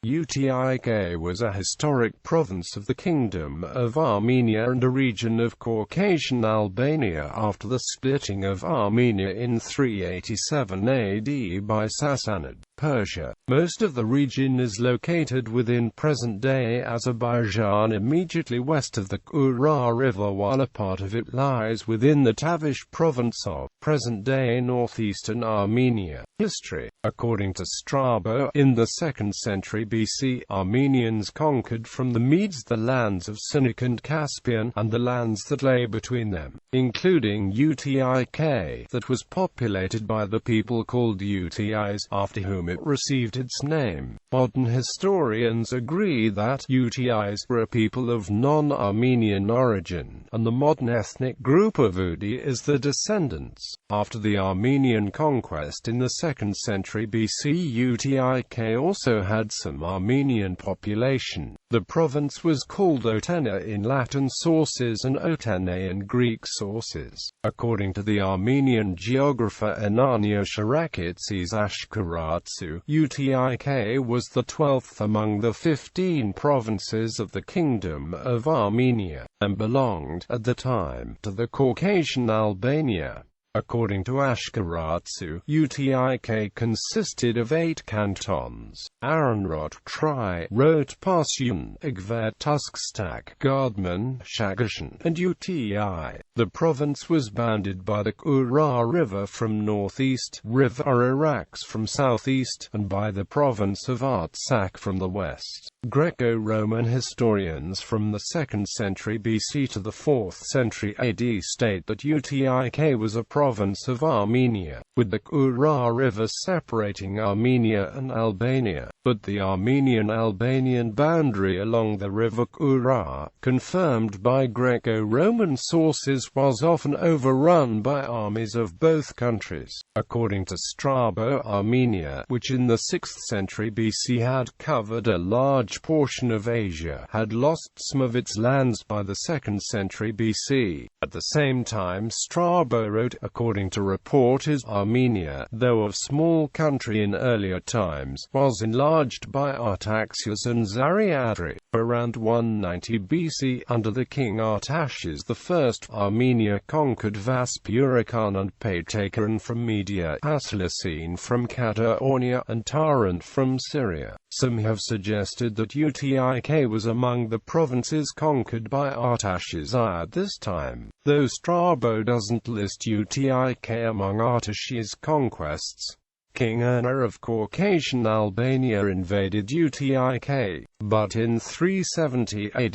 Utik was a historic province of the Kingdom of Armenia and a region of Caucasian Albania after the splitting of Armenia in 387 AD by Sassanid Persia. Most of the region is located within present-day Azerbaijan immediately west of the Kura River, while a part of it lies within the Tavush province of present-day northeastern Armenia. History. According to Strabo, in the 2nd century BC, Armenians conquered from the Medes the lands of Sinnic and Caspian, and the lands that lay between them, including Utik, that was populated by the people called Utis, after whom it received its name. Modern historians agree that Utis were a people of non-Armenian origin, and the modern ethnic group of Udi is the descendants. After the Armenian conquest in the 2nd century BC, Utik also had some Armenian population. The province was called Otena in Latin sources and Otene in Greek sources. According to the Armenian geographer Anania Shirakitsis Ashkeratsu, Utik was the 12th among the 15 provinces of the Kingdom of Armenia, and belonged, at the time, to the Caucasian Albania. According to Ashkeratsu, Utik consisted of 8 cantons: Aranrot, Tri, Rot, Pasyun, Agver, Tuskstak, Gardman, Shagashan, and Uti. The province was bounded by the Kura River from northeast, River Arax from southeast, and by the province of Artsakh from the west. Greco-Roman historians from the 2nd century BC to the 4th century AD state that Utik was a province of Armenia, with the Kura River separating Armenia and Albania, but the Armenian-Albanian boundary along the river Kura, confirmed by Greco-Roman sources, was often overrun by armies of both countries. According to Strabo, Armenia, which in the 6th century BC had covered a large portion of Asia, had lost some of its lands by the 2nd century BC. At the same time, Strabo wrote, according to report, Armenia, though a small country in earlier times, was enlarged by Artaxias and Zariadri. Around 190 BC, under the king Artashes I, Armenia conquered Vaspurakan and Patakan from Media, Aslacene from Catalonia, and Tarent from Syria. Some have suggested that Utik was among the provinces conquered by Artashes I at this time, though Strabo doesn't list Utik among Artashes' conquests. King Erna of Caucasian Albania invaded Utik, but in 370 AD,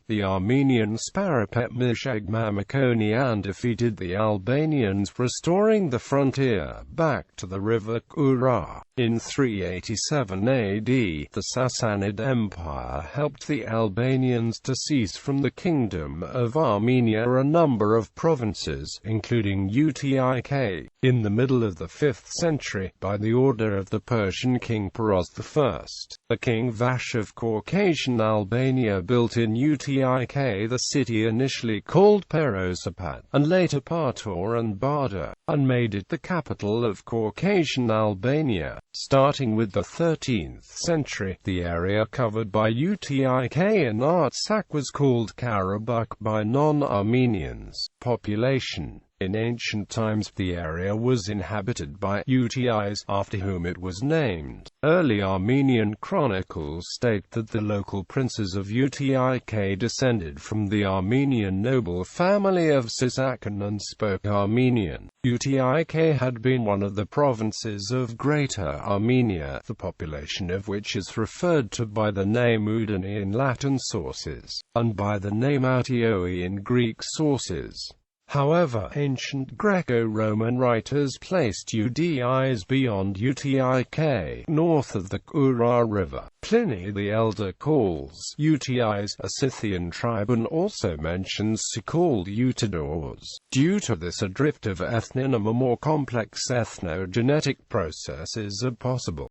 the Armenian Sparapet Mishag Mamikonian defeated the Albanians, restoring the frontier back to the river Kura. In 387 AD, the Sassanid Empire helped the Albanians to seize from the Kingdom of Armenia a number of provinces, including Utik. In the middle of the 5th century, by the order of the Persian king Peroz I, the king Vash of Caucasian Albania built in Utik the city initially called Perosapat, and later Partor and Barda, and made it the capital of Caucasian Albania. Starting with the 13th century, the area covered by Utik and Artsakh was called Karabakh by non-Armenians. Population. In ancient times, the area was inhabited by Utis, after whom it was named. Early Armenian chronicles state that the local princes of Utik descended from the Armenian noble family of Sasakan and spoke Armenian. Utik had been one of the provinces of Greater Armenia, the population of which is referred to by the name Udani in Latin sources, and by the name Autioi in Greek sources. However, ancient Greco-Roman writers placed Udis beyond Utik, north of the Kura River. Pliny the Elder calls Utis a Scythian tribe and also mentions so-called Utidors. Due to this, a drift of ethnonym or more complex ethnogenetic processes are possible.